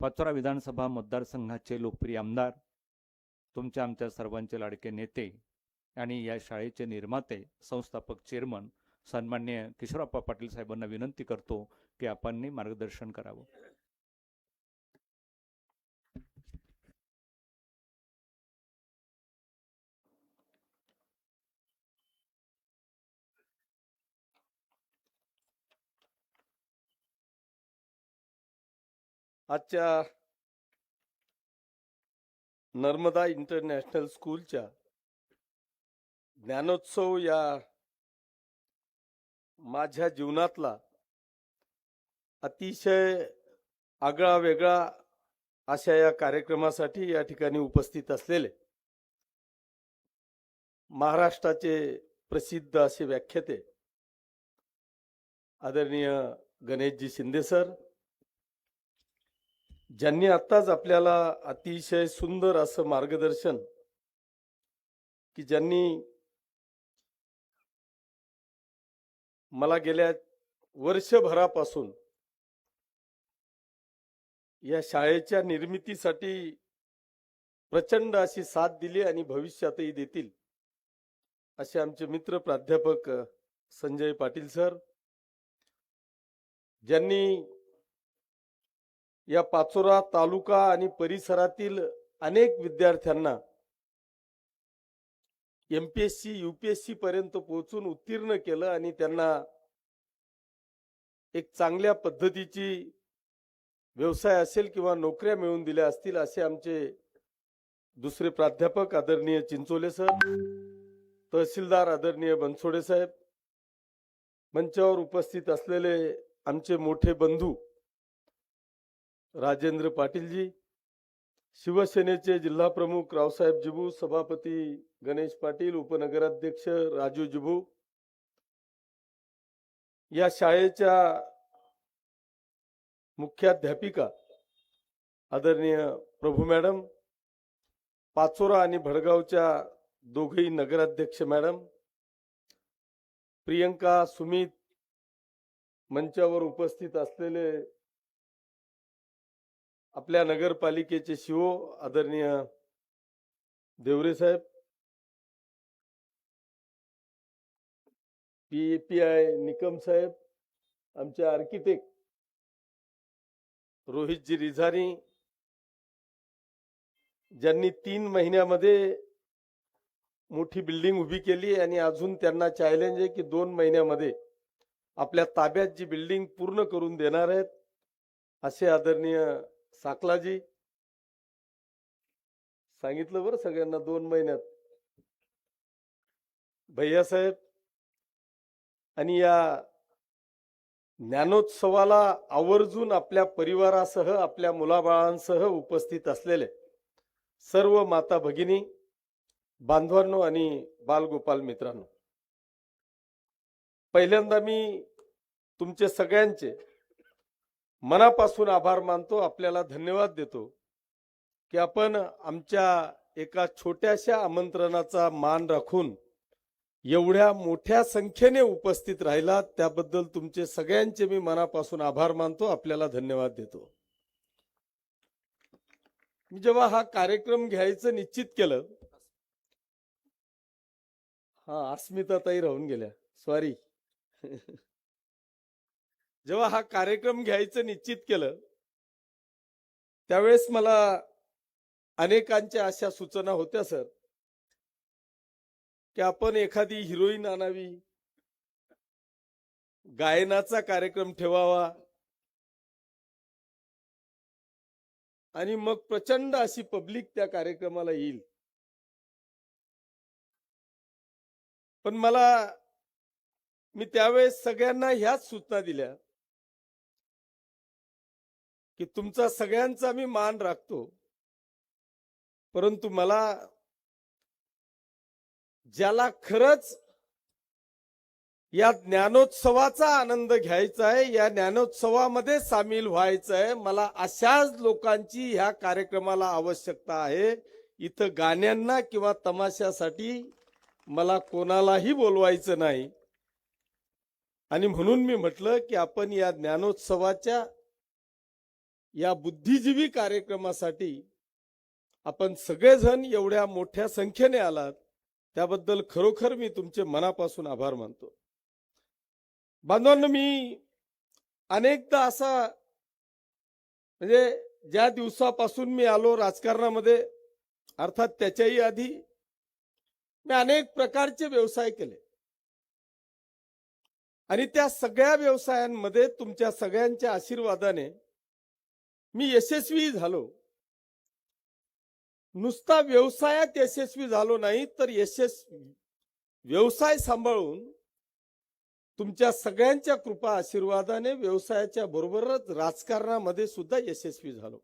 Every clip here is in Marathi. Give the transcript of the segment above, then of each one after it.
पाचोरा विधानसभा मतदारसंघाचे लोकप्रिय आमदार, तुमच्या आमच्या सर्वांचे लाडके नेते आणि या शाळेचे निर्माते संस्थापक चेअरमन सन्माननीय किशोरप्पा पाटील साहेबांना विनंती करतो की आपणही मार्गदर्शन करावं. आजच्या नर्मदा इंटरनॅशनल स्कूलच्या ज्ञानोत्सव या माझ्या जीवनातला अतिशय आगळा वेगळा अशा या कार्यक्रमासाठी या ठिकाणी उपस्थित असलेले महाराष्ट्राचे प्रसिद्ध असे व्याख्याते आदरणीय गणेशजी शिंदे सर, ज्यांनी आत्ताच आपल्याला अतिशय सुंदर असं मार्गदर्शन की ज्यांनी मला गेल्या वर्षभरापासून या शाळेच्या निर्मितीसाठी प्रचंड अशी साथ दिली आणि भविष्यातही देतील असे आमचे मित्र प्राध्यापक संजय पाटील सर, ज्यांनी या पाचोरा तालुका आणि परिसरातील अनेक विद्यार्थ्यांना MPSC UPSC पर्यंत पोहोचून उत्तीर्ण केलं आणि त्यांना एक चांगल्या पद्धतीची व्यवसाय असेल किंवा नोकऱ्या मिळवून दिल्या असतील असे आमचे दुसरे प्राध्यापक आदरणीय चिंचोले सर, तहसीलदार आदरणीय बनसोडे साहेब, मंचावर उपस्थित असलेले आमचे मोठे बंधू राजेंद्र पाटीलजी, शिवसेनेचे जिल्हा प्रमुख रावसाहेब जिबू, सभापती गणेश पाटील, उपनगराध्यक्ष राजू जिबू, या शाळेच्या मुख्याध्यापिका आदरणीय प्रभू मॅडम, पाचोरा आणि भडगावच्या दोघेही नगराध्यक्ष मॅडम, प्रियंका, सुमित, मंचावर उपस्थित असलेले आपल्या नगरपालिकेचे शिओ आदरणीय देवरे साहेब, PPI निकम साहेब, आमचे आर्किटेक्ट रोहितजी रिझारी, ज्यांनी 3 महिन्यामध्ये मोठी बिल्डिंग उभी केली आणि अजून त्यांना चॅलेंज आहे की 2 महिन्यामध्ये आपल्या ताब्यात जी बिल्डिंग पूर्ण करून देणार आहेत असे आदरणीय साकलाजी, सांगितलं बरं सगळ्यांना 2 महिन्यात, भैयासाहेब, आणि या ज्ञानोत्सवाला आवर्जून आपल्या परिवारासह आपल्या मुलाबाळांसह उपस्थित असलेले सर्व माता भगिनी, बांधवांनो आणि बालगोपाल मित्रांनो, पहिल्यांदा मी तुमचे सगळ्यांचे मनापासून आभार मानतो, आपल्याला धन्यवाद देतो की आपण आमच्या एका छोट्याशा आमंत्रणाचा मान राखून एवढ्या मोठ्या संख्येने उपस्थित राहिलात, त्याबद्दल तुमचे सगळ्यांचे मी मनापासून आभार मानतो, आपल्याला धन्यवाद देतो. मी जेव्हा हा कार्यक्रम घ्यायचं निश्चित केलं, अस्मिता ताई राहून गेल्या, सॉरी, जेव्हा हा कार्यक्रम घ्यायचं निश्चित केलं त्यावेळेस मला अनेकांच्या अशा सूचना होत्या सर की आपण एखादी हिरोईन आणावी, गायनाचा कार्यक्रम ठेवावा आणि मग प्रचंड अशी पब्लिक त्या कार्यक्रमाला येईल. पण मी त्यावेळेस सगळ्यांना ह्याच सूचना दिल्या की तुमचा सगळ्यांचा मी मान राखतो, परंतु मला ज्याला खरंच या ज्ञानोत्सवाचा आनंद घ्यायचा आहे, या ज्ञानोत्सवामध्ये सामील व्हायचं आहे, मला अशाच लोकांची ह्या कार्यक्रमाला आवश्यकता आहे. इथं गाण्यांना किंवा तमाशासाठी मला कोणालाही बोलवायचं नाही. आणि म्हणून मी म्हटलं की आपण या ज्ञानोत्सवाच्या या बुद्धिजीवी कार्यक्रमासाठी आपण सगळेजण एवढ्या मोठ्या संख्येने आलात त्याबद्दल खरोखर मी तुमचे मनापासून आभार मानतो. बांधवांनो, मी अनेकदा असा म्हणजे ज्या दिवसापासून मी आलो राजकारणामध्ये, अर्थात त्याच्याही आधी मी अनेक प्रकारचे व्यवसाय केले आणि त्या सगळ्या व्यवसायांमध्ये तुमच्या सगळ्यांच्या आशीर्वादाने मी यशस्वी झालो. नुसता व्यवसायात यशस्वी झालो नाही तर व्यवसाय सांभाळून तुमच्या सगळ्यांच्या कृपा आशीर्वादाने व्यवसायाच्या बरोबरच राजकारणामध्ये सुद्धा यशस्वी झालो.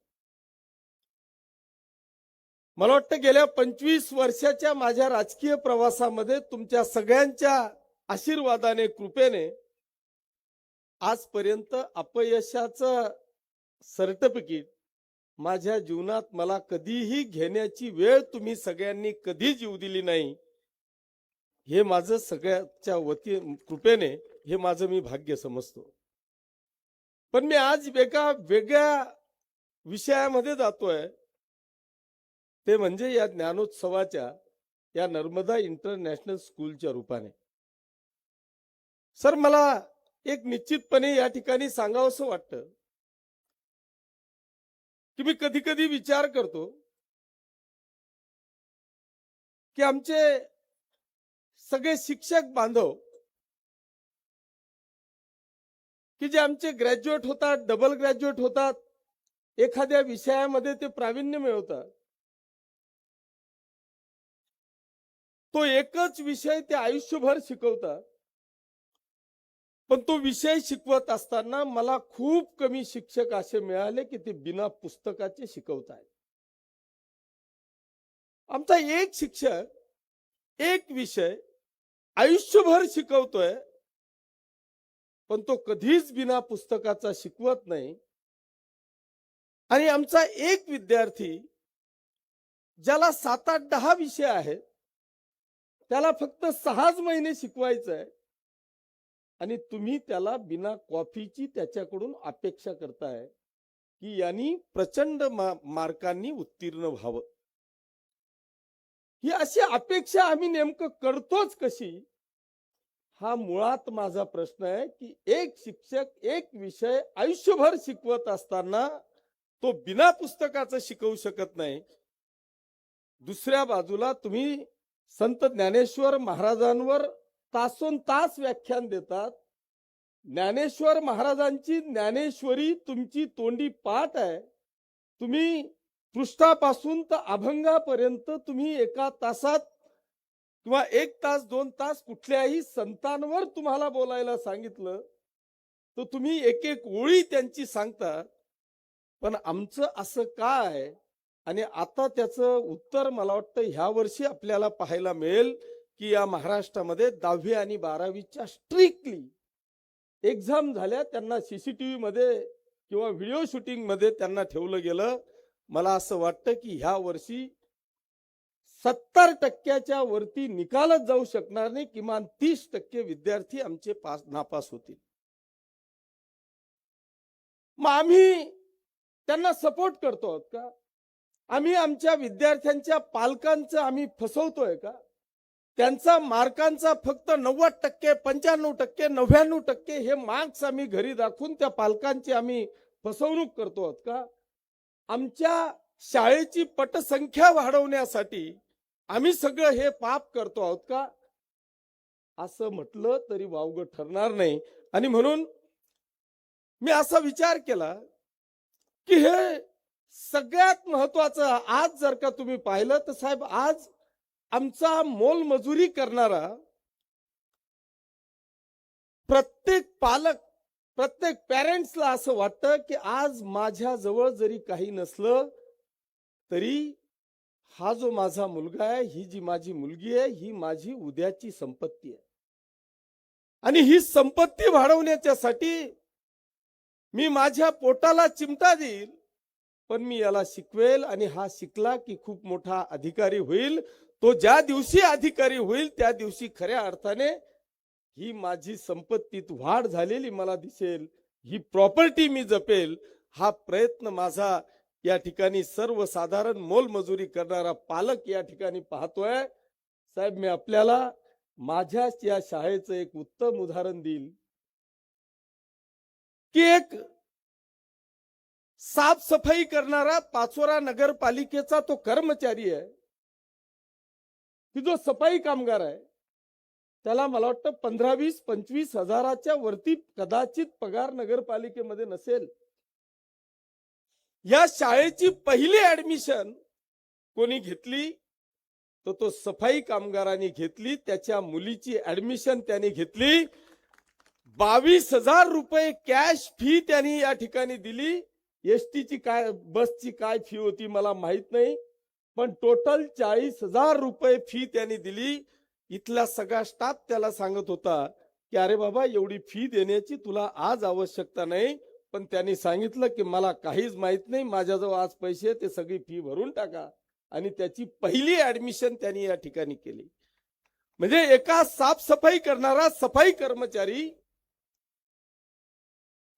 मला वाटतं गेल्या 25 वर्षाच्या माझ्या राजकीय प्रवासामध्ये तुमच्या सगळ्यांच्या आशीर्वादाने, कृपेने आजपर्यंत अपयशाचं सर्टिफिकेट माझ्या जीवनात मला कधीही घेण्याची वेळ तुम्ही सगळ्यांनी कधीच येऊ दिली नाही. हे माझं सगळ्याच्या कृपेने हे माझं मी भाग्य समजतो. पण मी आज एका वेगळ्या विषयामध्ये जातोय, ते म्हणजे या ज्ञानोत्सवाच्या या नर्मदा इंटरनॅशनल स्कूलच्या रूपाने. सर, मला एक निश्चितपणे या ठिकाणी सांगावंसं वाटतं की मी कधी कधी विचार करतो की आमचे सगळे शिक्षक बांधव की जे आमचे ग्रॅज्युएट होतात, डबल ग्रॅज्युएट होतात, एखाद्या विषयामध्ये ते प्रावीण्य मिळवतात, तो एकच विषय ते आयुष्यभर शिकवतात. पण तो विषय शिकवत असताना मला खूप कमी शिक्षक असे मिळाले की ते बिना पुस्तकाचे शिकवतात. आमचा एक शिक्षक एक विषय आयुष्यभर शिकवतोय, पण तो कधीच बिना पुस्तकाचा शिकवत नाही. आणि आमचा एक विद्यार्थी ज्याला 7-8-10 विषय आहेत, त्याला फक्त 6 महिने शिकवायचं आहे आणि तुम्ही त्याला बिना कॉफीची त्याच्याकडून अपेक्षा करताय की यांनी प्रचंड मार्कांनी उत्तीर्ण व्हावं. ही अशी अपेक्षा आम्ही नेमकं करतोच कशी, हा मुळात माझा प्रश्न आहे. की एक शिक्षक एक विषय आयुष्यभर शिकवत असताना तो बिना पुस्तकाचं शिकवू शकत नाही. दुसऱ्या बाजूला तुम्ही संत ज्ञानेश्वर महाराजांवर तासोनतास व्याख्यान देतात. ज्ञानेश्वर महाराजांची ज्ञानेश्वरी तुमची तोंडी पाठ आहे. तुम्ही पृष्ठापासून तर अभंगापर्यंत तुम्ही एका तासात किंवा 1 तास 2 तास कुठल्याही संतांवर तुम्हाला बोलायला सांगितलं तर तुम्ही एक एक ओळी त्यांची सांगता. पण आमचं असं काय? आणि आता त्याचं उत्तर मला वाटतं ह्या वर्षी आपल्याला पाहायला मिळेल की या महाराष्ट्रामध्ये 10वी आणि 12वीच्या स्ट्रिक्टली एक्झाम झाल्या. त्यांना सीसीटीव्ही मध्ये किंवा व्हिडिओ शूटिंग मध्ये त्यांना ठेवलं गेलं. मला असं वाटतं की ह्या वर्षी 70% वरती निकालच जाऊ शकणार नाही. किमान 30% विद्यार्थी आमचे नापास होतील. मग आम्ही त्यांना सपोर्ट करतो आहोत का? आम्ही आमच्या विद्यार्थ्यांच्या पालकांचं आम्ही फसवतोय का? त्यांचा मार्कांचा फक्त 90%, 95%, 99% हे मार्क्स आम्ही घरी दाखवून त्या पालकांची आम्ही फसवणूक करतो आहोत का? आमच्या शाळेची पटसंख्या वाढवण्यासाठी आम्ही सगळं हे पाप करतो आहोत का? असं म्हटलं तरी वावगं ठरणार नाही. आणि म्हणून मी असा विचार केला की हे सगळ्यात महत्वाचं आज जर का तुम्ही पाहिलं तर साहेब, आज आमचा मोलमजुरी करणारा प्रत्येक पालक, प्रत्येक पॅरेंट्सला असं वाटतं की आज माझ्या जवळ जरी काही नसलं तरी हा जो माझा मुलगा आहे, ही जी माझी मुलगी आहे, ही माझी उद्याची संपत्ती आहे. आणि ही संपत्ती वाढवण्याच्यासाठी मी माझ्या पोटाला चिमटा देईल, पण मी याला शिकवेल आणि हा शिकला की खूप मोठा अधिकारी होईल. तो ज्या दिवशी अधिकारी होईल त्या दिवशी खऱ्या अर्थाने ही माझी संपत्तीत वाढ झालेली मला दिसेल, ही प्रॉपर्टी मी जपेल. हा प्रयत्न माझा या ठिकाणी सर्वसाधारण मोलमजुरी करणारा पालक या ठिकाणी पाहतोय. साहेब, मी आपल्याला माझ्याच या शाळेचं एक उत्तम उदाहरण देईल की एक साफसफाई करणारा पाचोरा नगरपालिकेचा तो कर्मचारी आहे की जो सफाई कामगार आहे, त्याला मला वाटतं 15-20-25 हजाराच्या वरती कदाचित पगार नगरपालिकेमध्ये नसेल. या शाळेची पहिली ऍडमिशन कोणी घेतली तर तो सफाई कामगारांनी घेतली. त्याच्या मुलीची ऍडमिशन त्यांनी घेतली. 22,000 रुपये कॅश फी त्यांनी या ठिकाणी दिली. एसटीची काय, बसची काय फी होती मला माहित नाही, पण टोटल 40,000 रुपये फी त्यांनी दिली. इथला सगळा स्टाफ त्याला सांगत होता की अरे बाबा, एवढी फी देण्याची तुला आज आवश्यकता नाही, पण त्यांनी सांगितलं की मला काहीच माहित नाही, माझ्याजवळ आज पैसे, ते सगळी फी भरून टाका. आणि त्याची पहिली ऍडमिशन त्यांनी या ठिकाणी केली. म्हणजे एका साफसफाई करणारा सफाई कर्मचारी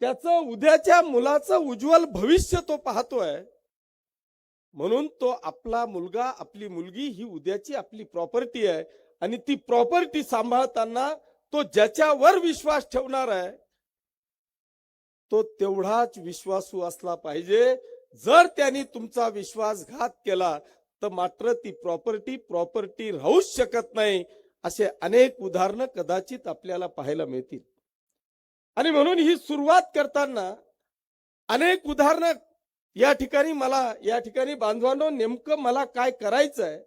त्याचं उद्याच्या मुलाचं उज्ज्वल भविष्य तो पाहतोय, म्हणून तो आपला मुलगा, आपली मुलगी ही उद्याची आपली प्रॉपर्टी आहे. आणि ती प्रॉपर्टी सांभाळताना तो ज्याच्यावर विश्वास ठेवणार आहे तो तेवढाच विश्वासू असला पाहिजे. जर त्यांनी तुमचा विश्वासघात केला तर मात्र ती प्रॉपर्टी राहूच शकत नाही. असे अनेक उदाहरणं कदाचित आपल्याला पाहायला मिळतील. आणि म्हणून ही सुरुवात करताना अनेक उदाहरणं या ठिकाणी बांधवांनो, नेमकं मला काय करायचं आहे,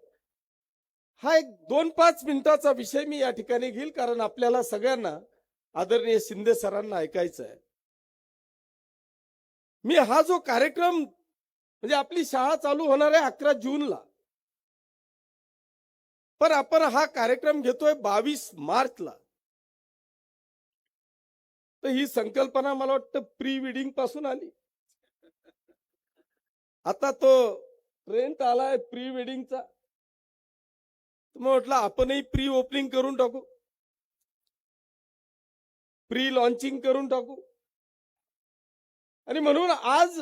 हा एक 2-5 मिनिटाचा विषय मी या ठिकाणी घेईल, कारण आपल्याला सगळ्यांना आदरणीय शिंदे सरांना ऐकायचं आहे. मी हा जो कार्यक्रम, म्हणजे आपली शाळा चालू होणार आहे 11 जूनला, पण आपण हा कार्यक्रम घेतोय 22 मार्चला. तर ही संकल्पना मला वाटतं प्री वेडिंग पासून आली. आता तो ट्रेंड आलाय प्री वेडिंगचा. मग म्हटलं आपणही प्री ओपनिंग करून टाकू, प्री लॉन्चिंग करून टाकू. आणि म्हणून आज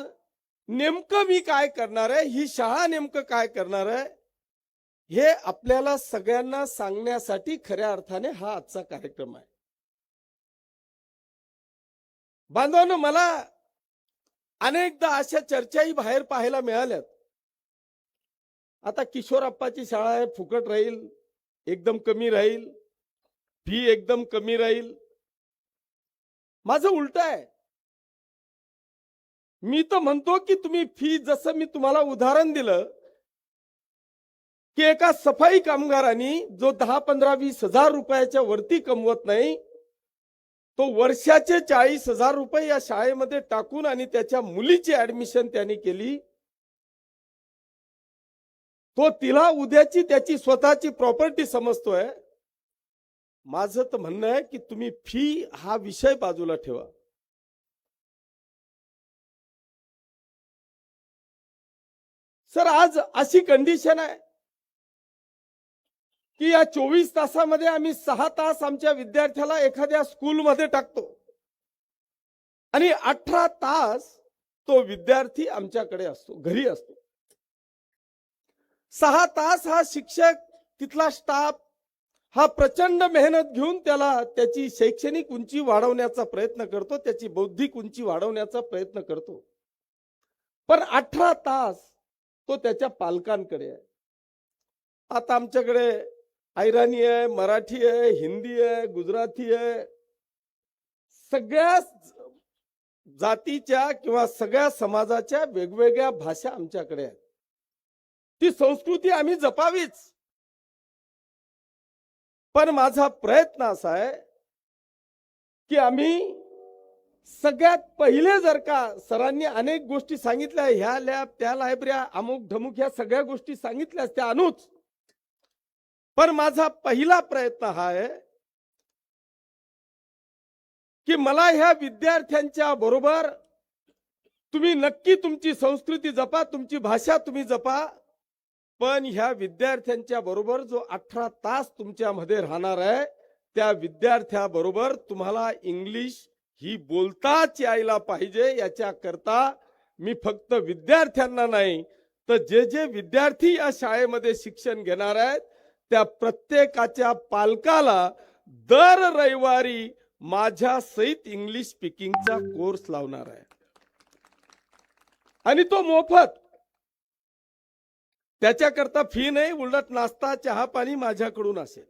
नेमकं मी काय करणार आहे, ही शाळा नेमकं काय करणार आहे, हे आपल्याला सगळ्यांना सांगण्यासाठी खऱ्या अर्थाने हा आजचा कार्यक्रम आहे. बांधवांनो, मला अनेकदा अशा चर्चाही बाहेर पाहायला मिळाल्यात. आता किशोरप्पाची शाळा आहे, फुकट राहील, एकदम कमी राहील, फी एकदम कमी राहील. माझं उलट आहे. मी तर म्हणतो की तुम्ही फी, जसं मी तुम्हाला उदाहरण दिलं की एका सफाई कामगारांनी जो 10-15-20 हजार रुपयाच्या वरती कमवत नाही, तो वर्षाचे 40,000 रुपये या शाळेमध्ये टाकून आणि त्याच्या मुलीची ऍडमिशन त्यांनी केली. तो तिला उद्याची त्याची स्वतःची प्रॉपर्टी समजतोय. माझं तर म्हणणं आहे की तुम्ही फी हा विषय बाजूला ठेवा. सर, आज अशी कंडिशन आहे की या 24 तासामध्ये आम्ही 6 तास आमच्या विद्यार्थ्याला एखाद्या स्कूलमध्ये टाकतो आणि 18 तास तो विद्यार्थी आमच्याकडे असतो, घरी असतो. 6 तास हा शिक्षक, तिथला स्टाफ हा प्रचंड मेहनत घेऊन त्याला त्याची शैक्षणिक उंची वाढवण्याचा प्रयत्न करतो, त्याची बौद्धिक उंची वाढवण्याचा प्रयत्न करतो. पण 18 तास तो त्याच्या पालकांकडे आहे. आता आमच्याकडे ऐराणी आहे, मराठी आहे, हिंदी आहे, गुजराती आहे, सगळ्या जातीच्या किंवा सगळ्या समाजाच्या वेगवेगळ्या भाषा आमच्याकडे आहेत. ती संस्कृती आम्ही जपावीच. पण माझा प्रयत्न असा आहे की आम्ही सगळ्यात पहिले, जर का सरांनी अनेक गोष्टी सांगितल्या, ह्या लॅब, त्या लायब्रऱ्या, अमुक ढमुक, ह्या सगळ्या गोष्टी सांगितल्या त्या आणूच. पण माझा पहिला प्रयत्न हा आहे की मला ह्या विद्यार्थ्यांच्या बरोबर तुम्ही नक्की तुमची संस्कृती जपा, तुमची भाषा तुम्ही जपा, पण ह्या विद्यार्थ्यांच्या बरोबर जो 18 तास तुमच्यामध्ये राहणार आहे, त्या विद्यार्थ्याबरोबर तुम्हाला इंग्लिश ही बोलताच यायला पाहिजे. याच्या करता मी फक्त विद्यार्थ्यांना नाही तर जे जे विद्यार्थी या शाळेमध्ये शिक्षण घेणार आहेत त्या प्रत्येकाच्या पालकाला दर रविवारी माझ्या सहित इंग्लिश स्पीकिंगचा कोर्स लावणार आहे आणि तो मोफत. त्याच्याकरता फी नाही, उलट नाश्ता चहा पाणी माझ्याकडून असेल.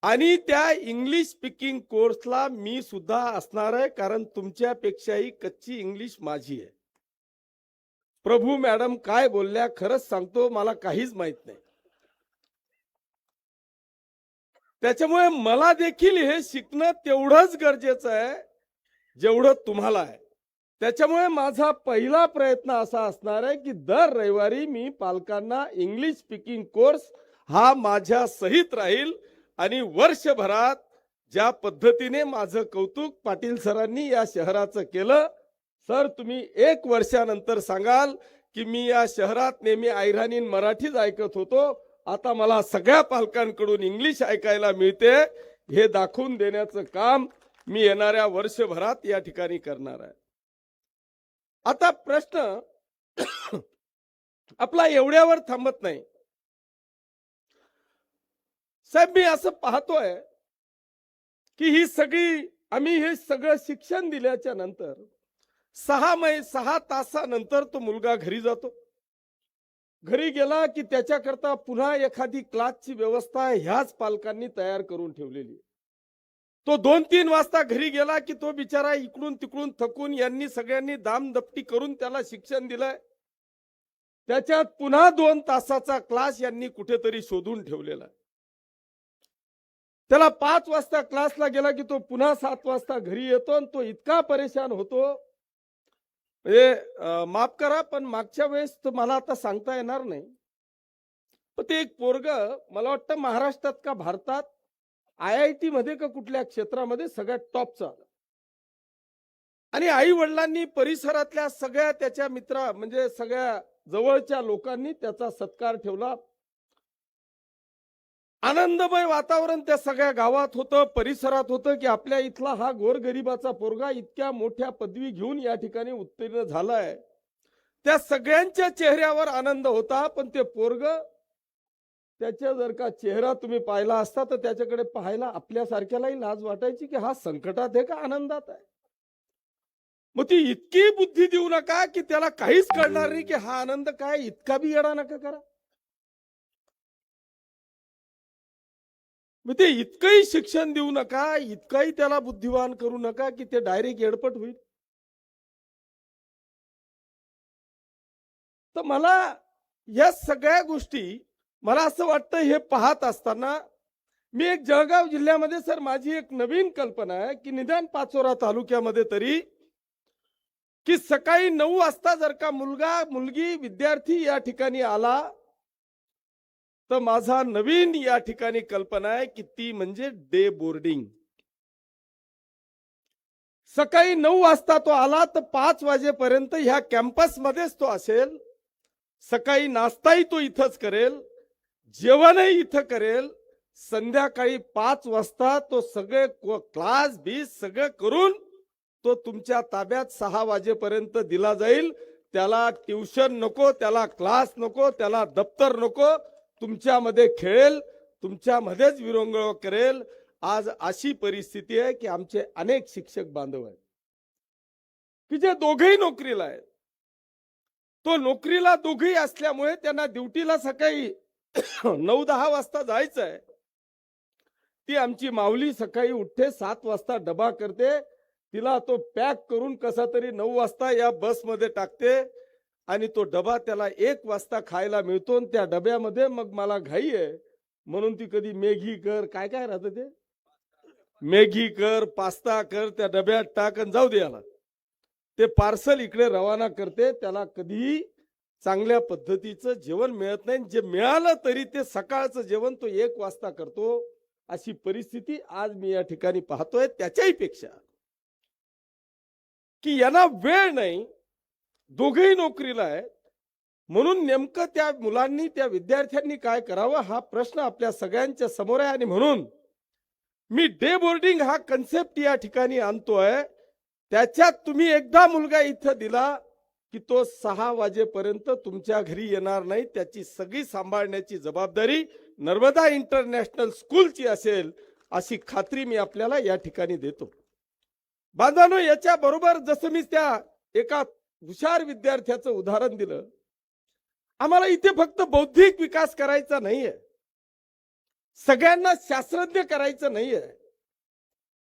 आणि त्या इंग्लिश स्पीकिंग कोर्सला मी सुद्धा असणार आहे, कारण तुमच्यापेक्षाही कच्ची इंग्लिश माझी आहे. प्रभू मॅडम काय बोलल्या खरंच सांगतो मला काहीच माहित नाही. त्याच्यामुळे मला देखील हे शिकणं तेवढंच गरजेचं आहे जेवढं तुम्हाला आहे. त्याच्यामुळे माझा पहिला प्रयत्न असा असणार आहे की दर रविवारी मी पालकांना इंग्लिश स्पीकिंग कोर्स हा माझ्या सहित राहील. आणि वर्षभरात ज्या पद्धतीने माझं कौतुक पाटील सरांनी या शहराचं केलं, सर तुम्ही 1 वर्षानंतर सांगाल की मी या शहरात नेहमी ऐराणी मराठीच ऐकत होतो, आता मला सगळ्या पालकांकडून इंग्लिश ऐकायला मिळते, हे दाखवून देण्याचं काम मी येणाऱ्या वर्षभरात या ठिकाणी करणार आहे. आता प्रश्न आपला एवढ्यावर थांबत नाही. साहेब मी असं पाहतोय की आम्ही हे सगळं शिक्षण दिल्याच्या नंतर 6 तासानंतर तो मुलगा घरी जातो. घरी गेला की त्याच्याकरता पुन्हा एखादी क्लासची व्यवस्था ह्याच पालकांनी तयार करून ठेवलेली. तो 2-3 वाजता घरी गेला की तो बिचारा इकडून तिकडून थकून यांनी सगळ्यांनी दामदपटी करून त्याला शिक्षण दिलंय. त्याच्यात पुन्हा 2 तासाचा क्लास यांनी कुठेतरी शोधून ठेवलेला आहे. त्याला 5 वाजता क्लासला गेला की तो पुन्हा 7 वाजता घरी येतो आणि तो इतका परेशान होतो. म्हणजे माफ करा पण मागच्या वेळेस तर मला आता सांगता येणार नाही, पण ते एक पोरग मला वाटतं महाराष्ट्रात का भारतात IIT मध्ये का कुठल्या क्षेत्रामध्ये सगळ्यात टॉपचा आला. आणि आई वडिलांनी परिसरातल्या सगळ्या त्याच्या म्हणजे सगळ्या जवळच्या लोकांनी त्याचा सत्कार ठेवला. आनंदमय वातावरण त्या सगळ्या गावात होतं, परिसरात होतं की आपल्या इथला हा गोरगरिबाचा पोरगा इतक्या मोठ्या पदवी घेऊन या ठिकाणी उत्तीर्ण झालाय. त्या सगळ्यांच्या चेहऱ्यावर आनंद होता. पण ते पोरग त्याच्या जर का चेहरा तुम्ही पाहिला असता तर त्याच्याकडे पाहायला आपल्यासारख्यालाही लाज वाटायची की हा संकटात आहे का आनंदात आहे. मग ती इतकी बुद्धी देऊ नका की त्याला काहीच कळणार नाही की हा आनंद काय, इतका बी येडा नका करा. मग ते इतकंही शिक्षण देऊ नका, इतकंही त्याला बुद्धिवान करू नका की ते डायरेक्ट एडपट होईल. तर मला या सगळ्या गोष्टी मला असं वाटतं हे पाहत असताना मी एक जळगाव जिल्ह्यामध्ये सर माझी एक नवीन कल्पना आहे की निदान पाचोरा तालुक्यामध्ये तरी की सकाळी 9 वाजता जर का मुलगी विद्यार्थी या ठिकाणी आला तर माझा नवीन या ठिकाणी कल्पना आहे की ती म्हणजे डे बोर्डिंग. सकाळी 9 वाजता तो आला तर 5 वाजेपर्यंत ह्या कॅम्पस मध्येच तो असेल. सकाळी नाश्ताही तो इथंच करेल, जेवणही इथं करेल. संध्याकाळी 5 वाजता तो सगळे क्लास बीस सगळं करून तो तुमच्या ताब्यात 6 वाजेपर्यंत दिला जाईल. त्याला ट्युशन नको, त्याला क्लास नको, त्याला दप्तर नको, तुमच्यामध्ये खेळेल, तुमच्यामध्येच विरंगुळा करेल. आज अशी परिस्थिती आहे की आमचे अनेक शिक्षक बांधव आहेत की जे दोघेही नोकरीला आहेत. तो नोकरीला दोघेही असल्यामुळे त्यांना ड्युटीला सकाळी 9-10 वाजता जायचं आहे. ती आमची माऊली सकाळी उठते, 7 वाजता डबा करते, तिला तो पॅक करून कसा तरी 9 वाजता या बसमध्ये टाकते आणि तो डबा त्याला 1 वाजता खायला मिळतो. त्या डब्यामध्ये मग मला घाई आहे म्हणून ती कधी मॅगी कर, काय काय राहतं ते, मॅगी कर, पास्ता कर, त्या डब्यात टाक आणि जाऊ दे याला. ते पार्सल इकडे रवाना करते. त्याला कधीही चांगल्या पद्धतीचं जेवण मिळत नाही. जे मिळालं तरी ते सकाळचं जेवण तो 1 वाजता करतो. अशी परिस्थिती आज मी या ठिकाणी पाहतोय. त्याच्याही पेक्षा की यांना वेळ नाही, दोघेही नोकरीला आहेत, म्हणून नेमकं त्या मुलांनी त्या विद्यार्थ्यांनी काय करावं हा प्रश्न आपल्या सगळ्यांच्या समोर आहे. आणि म्हणून मी डे बोर्डिंग हा कन्सेप्ट या ठिकाणी आणतोय त्याच्यात तुम्ही एकदा मुलगा इथं दिला की तो 6 वाजेपर्यंत तुमच्या घरी येणार नाही. त्याची सगळी सांभाळण्याची जबाबदारी नर्मदा इंटरनॅशनल स्कूलची असेल, अशी खात्री मी आपल्याला या ठिकाणी देतो. बांधवांनो, याच्या बरोबर जसं मी त्या एका हुशार विद्यार्थ्याचं उदाहरण दिलं, आम्हाला इथे फक्त बौद्धिक विकास करायचा नाहीये, सगळ्यांना शास्त्रज्ञ करायचं नाहीये.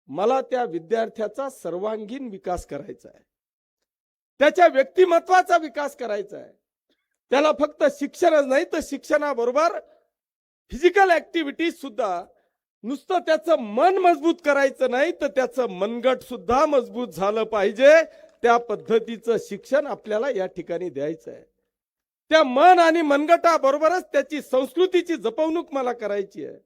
मला त्या विद्यार्थ्याचा सर्वांगीण विकास करायचा आहे, त्याच्या व्यक्तिमत्वाचा विकास करायचा आहे. त्याला फक्त शिक्षणच नाही तर शिक्षणाबरोबर फिजिकल ऍक्टिव्हिटी सुद्धा, नुसतं त्याचं मन मजबूत करायचं नाही तर त्याचं मनगट सुद्धा मजबूत झालं पाहिजे. त्या पद्धतीचं शिक्षण आपल्याला या ठिकाणी द्यायचं आहे. त्या मन आणि मनगटाबरोबरच त्याची संस्कृतीची जपवणूक मला करायची आहे.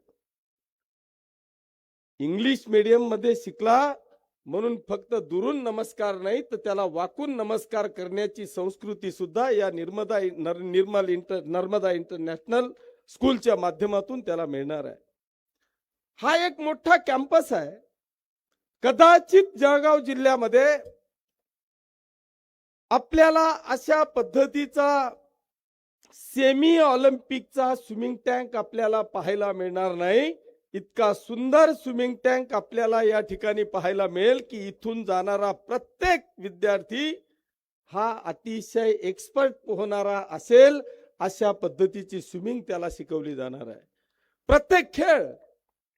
इंग्लिश मीडियम मध्ये शिकला म्हणून फक्त दुरून नमस्कार नाही तर त्याला वाकून नमस्कार करण्याची संस्कृती सुद्धा या नर्मदा इंटरनॅशनल स्कूलच्या माध्यमातून त्याला मिळणार आहे. हा एक मोठा कॅम्पस आहे. कदाचित जळगाव जिल्ह्यामध्ये आपल्याला अशा पद्धतीचा सेमी ऑलिम्पिकचा स्विमिंग टँक आपल्याला पाहायला मिळणार नाही. इतका सुंदर स्विमिंग टँक आपल्याला या ठिकाणी पाहायला मिळेल की इथून जाणारा प्रत्येक विद्यार्थी हा अतिशय एक्सपर्ट पोहणारा असेल. अशा पद्धतीची स्विमिंग त्याला शिकवली जाणार आहे. प्रत्येक खेळ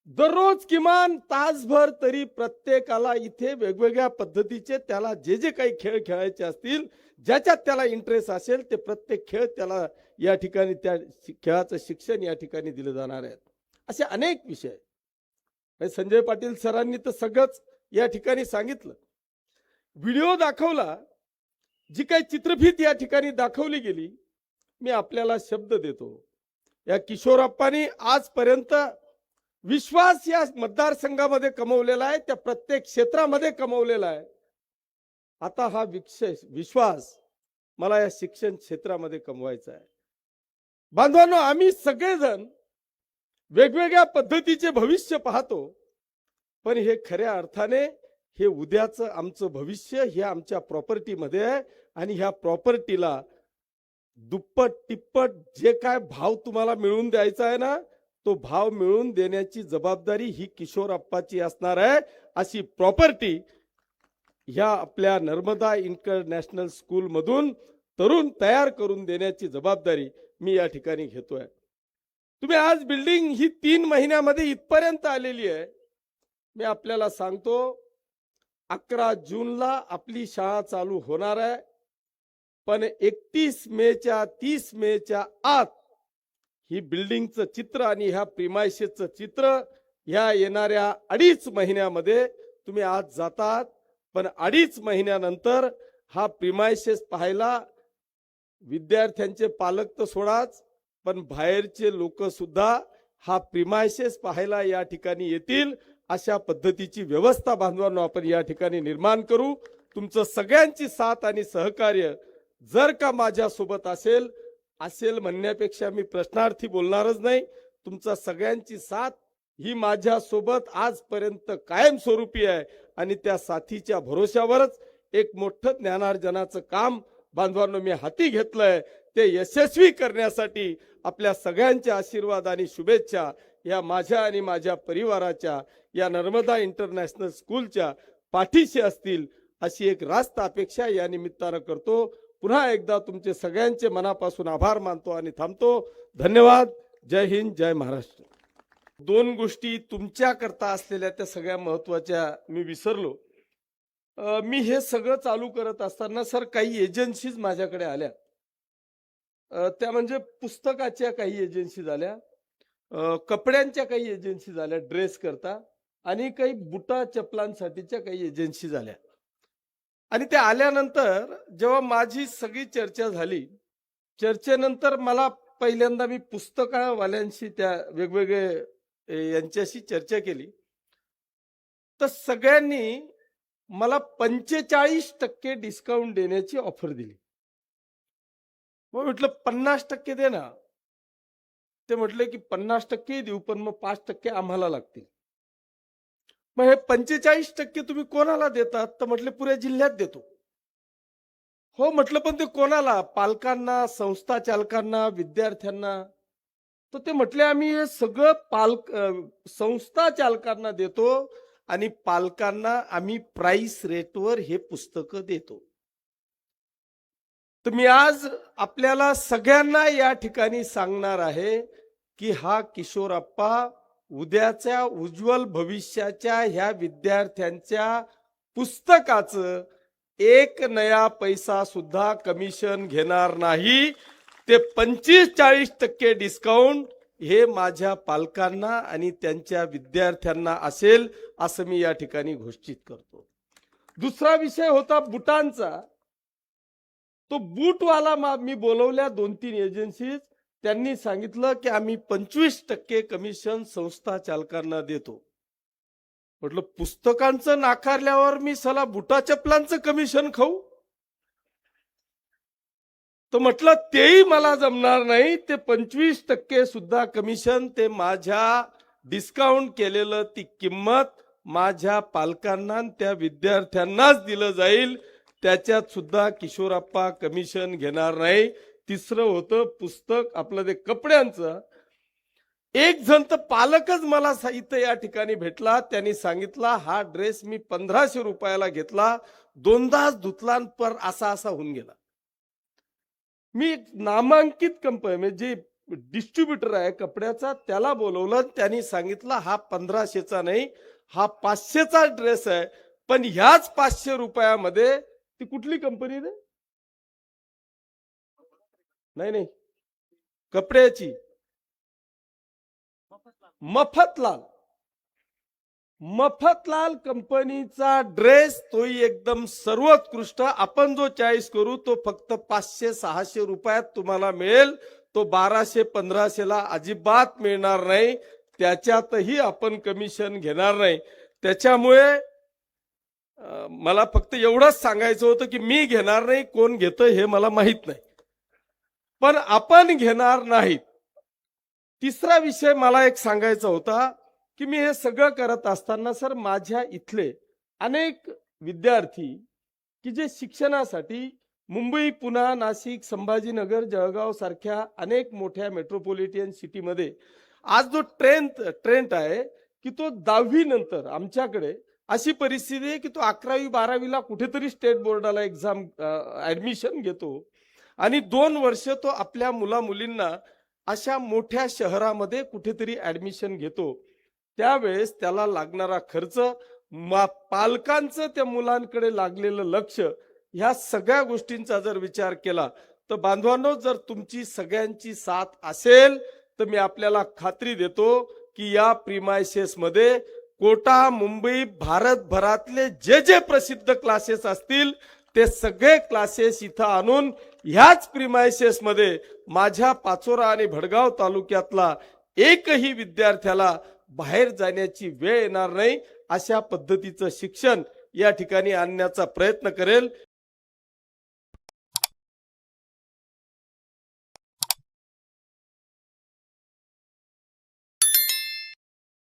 दररोज किमान तासभर तरी प्रत्येकाला इथे वेगवेगळ्या पद्धतीचे त्याला जे जे काही खेळ खेळायचे असतील, ज्याच्यात त्याला इंटरेस्ट असेल ते प्रत्येक खेळ त्याला या ठिकाणी त्या खेळाचं शिक्षण या ठिकाणी दिलं जाणार आहे. असे अनेक विषय संजय पाटील सरांनी तर सगळंच या ठिकाणी सांगितलं. व्हिडिओ दाखवला, जी काही चित्रफित या ठिकाणी दाखवली गेली, मी आपल्याला शब्द देतो. या किशोरप्पांनी आजपर्यंत विश्वास या मतदारसंघामध्ये कमवलेला आहे, त्या प्रत्येक क्षेत्रामध्ये कमवलेला आहे. आता हा विश्वास मला या शिक्षण क्षेत्रामध्ये कमवायचा आहे. बांधवांनो, आम्ही सगळेजण वेगवेगळ्या पद्धतीचे भविष्य पाहतो, पण हे खऱ्या अर्थाने हे उद्याचं आमचं भविष्य हे आमच्या प्रॉपर्टीमध्ये आहे. आणि ह्या प्रॉपर्टीला दुप्पट तिप्पट जे काय भाव तुम्हाला मिळवून द्यायचा आहे ना, तो भाव मिळवून देण्याची जबाबदारी ही किशोरप्पाची असणार आहे. अशी प्रॉपर्टी ह्या आपल्या नर्मदा इंटरनॅशनल स्कूल मधून तरुण तयार करून देण्याची जबाबदारी मी या ठिकाणी घेतोय. तुम्ही आज बिल्डिंग ही 3 महिन्यामध्ये इथपर्यंत आलेली आहे. मी आपल्याला सांगतो, 11 जूनला आपली शाळा चालू होणार आहे, पण 31 मेच्या 30 मेच्या आत ही बिल्डिंगचं चित्र आणि ह्या प्रिमायसेसचं चित्र ह्या येणाऱ्या 2.5 महिन्यामध्ये तुम्ही आज जातात, पण 2.5 महिन्यानंतर हा प्रिमायसेस पाहायला विद्यार्थ्यांचे पालक तर सोडाच, पण बाहेरचे लोक सुद्धा हा प्रिमायसेस पाहायला या ठिकाणी येतील. अशा पद्धतीची व्यवस्था बांधवांनो आपण या ठिकाणी निर्माण करू. तुमचं सगळ्यांची साथ आणि सहकार्य जर का माझ्या सोबत असेल म्हणण्यापेक्षा मी प्रश्नार्थी बोलणारच नाही. तुमचा सगळ्यांची साथ ही माझ्या सोबत आजपर्यंत कायमस्वरूपी आहे आणि त्या साथीच्या भरोश्यावरच एक मोठं ज्ञानार्जनाचं काम बांधवांनो मी हाती घेतलंय. ते यशस्वी करण्यासाठी आपल्या सगळ्यांच्या आशीर्वाद आणि शुभेच्छा या माझ्या आणि माझ्या परिवाराच्या या नर्मदा इंटरनॅशनल स्कूलच्या पाठीशी असतील अशी एक रास्त अपेक्षा या निमित्तानं करतो. पुन्हा एकदा तुमचे सगळ्यांचे मनापासून आभार मानतो आणि थांबतो. धन्यवाद. जय हिंद, जय महाराष्ट्र. 2 गोष्टी तुमच्या करता असलेल्या त्या सगळ्या महत्वाच्या मी विसरलो. मी हे सगळं चालू करत असताना सर काही एजन्सीज माझ्याकडे आल्या. त्या म्हणजे पुस्तकाच्या काही एजन्सी आल्या, कपड्यांच्या काही एजन्सी आल्या ड्रेस करता, आणि काही बुटा चपलांसाठीच्या काही एजन्सी झाल्या. आणि ते आल्यानंतर जेव्हा माझी सगळी चर्चा झाली, चर्चेनंतर मला पहिल्यांदा मी पुस्तकवाल्यांशी त्या वेगवेगळे यांच्याशी चर्चा केली, तर सगळ्यांनी मला 45% डिस्काउंट देण्याची ऑफर दिली. मग म्हटलं 50% दे ना. ते म्हटले की 50% देऊ, पण मग 5% आम्हाला लागतील. मग हे 45% तुम्ही कोणाला देतात? तर म्हटले पुऱ्या जिल्ह्यात देतो. हो म्हटलं, पण ते कोणाला? पालकांना, संस्था चालकांना, विद्यार्थ्यांना. तर ते म्हटले आम्ही हे सगळं संस्था चालकांना देतो आणि पालकांना आम्ही प्राइस रेटवर हे पुस्तकं देतो. तर मी आज आपल्याला सगळ्यांना या ठिकाणी सांगणार आहे की हा किशोरप्पा उद्याच्या उज्ज्वल भविष्याच्या ह्या विद्यार्थ्यांच्या पुस्तकाचं एक नया पैसा सुद्धा कमिशन घेणार नाही. ते 25-40% डिस्काउंट हे माझ्या पालकांना आणि त्यांच्या विद्यार्थ्यांना असेल असं मी या ठिकाणी घोषित करतो. दुसरा विषय होता बुटांचा. तो बूटवाला मी बोलवल्या 2-3 एजन्सीज. त्यांनी सांगितलं की आम्ही 25% कमिशन संस्था चालकांना देतो. म्हटलं पुस्तकांचं नाकारल्यावर मी सला बुटा चपलांचं कमिशन खाऊ? तर म्हटलं तेही मला जमणार नाही. ते 25% सुद्धा कमिशन ते माझ्या डिस्काउंट केलेलं ती किंमत माझ्या पालकांना त्या विद्यार्थ्यांनाच दिलं जाईल. त्याच्यात सुद्धा किशोरप्पा कमिशन घेणार नाही. तिसरं होतं पुस्तक आपलं ते कपड्यांचं. एक जण तर पालकच मला इथं या ठिकाणी भेटला. त्यांनी सांगितला हा ड्रेस मी 1500 रुपयाला घेतला, दोनदाच धुतला पर असा होऊन गेला. मी एक नामांकित कंपनी म्हणजे जे डिस्ट्रीब्युटर आहे कपड्याचा त्याला बोलवलं. त्यांनी सांगितलं हा 1500चा नाही, हा 500चा ड्रेस आहे. पण ह्याच 500 रुपयामध्ये ती कुठली कंपनी दे नाही कपड्याची मफतलाल कंपनीचा ड्रेस तोही एकदम सर्वोत्कृष्ट. आपण जो चॉईस करू तो फक्त 500-600 रुपयात तुम्हाला मिळेल. तो 1200-1500ला अजिबात मिळणार नाही. त्याच्यातही आपण कमिशन घेणार नाही. त्याच्यामुळे मला फक्त एवढंच सांगायचं होतं की मी घेणार नाही, कोण घेतं हे मला माहित नाही, पण आपण घेणार नाहीत. तिसरा विषय मला एक सांगायचा होता की मी हे सगळं करत असताना सर माझ्या इथले अनेक विद्यार्थी की जे शिक्षणासाठी मुंबई, पुणे, नाशिक, संभाजीनगर, जळगाव सारख्या अनेक मोठ्या मेट्रोपॉलिटन सिटीमध्ये आज जो ट्रेंड आहे की तो 10वी नंतर आमच्याकडे अशी परिस्थिती आहे की तो 11वी-12वीला कुठेतरी स्टेट बोर्डाला एक्झाम ऍडमिशन घेतो आणि 2 वर्ष तो आपल्या मुलींना अशा मोठ्या शहरामध्ये कुठेतरी ऍडमिशन घेतो. त्यावेळेस त्याला लागणारा खर्च, पालकांचं त्या मुलांकडे लागलेलं लक्ष, ह्या सगळ्या गोष्टींचा जर विचार केला तर बांधवांनो, जर तुमची सगळ्यांची साथ असेल तर मी आपल्याला खात्री देतो की या प्रीमायसेस मध्ये कोटा, मुंबई, भारतभरातले जे प्रसिद्ध क्लासेस असतील ते सगळे क्लासेस इथं आणून ह्याच प्रीमायसेस मध्ये माझ्या पाचोरा आणि भडगाव तालुक्यातला एकही विद्यार्थ्याला बाहेर जाण्याची वेळ येणार नाही अशा पद्धतीचं शिक्षण या ठिकाणी आणण्याचा प्रयत्न करेल.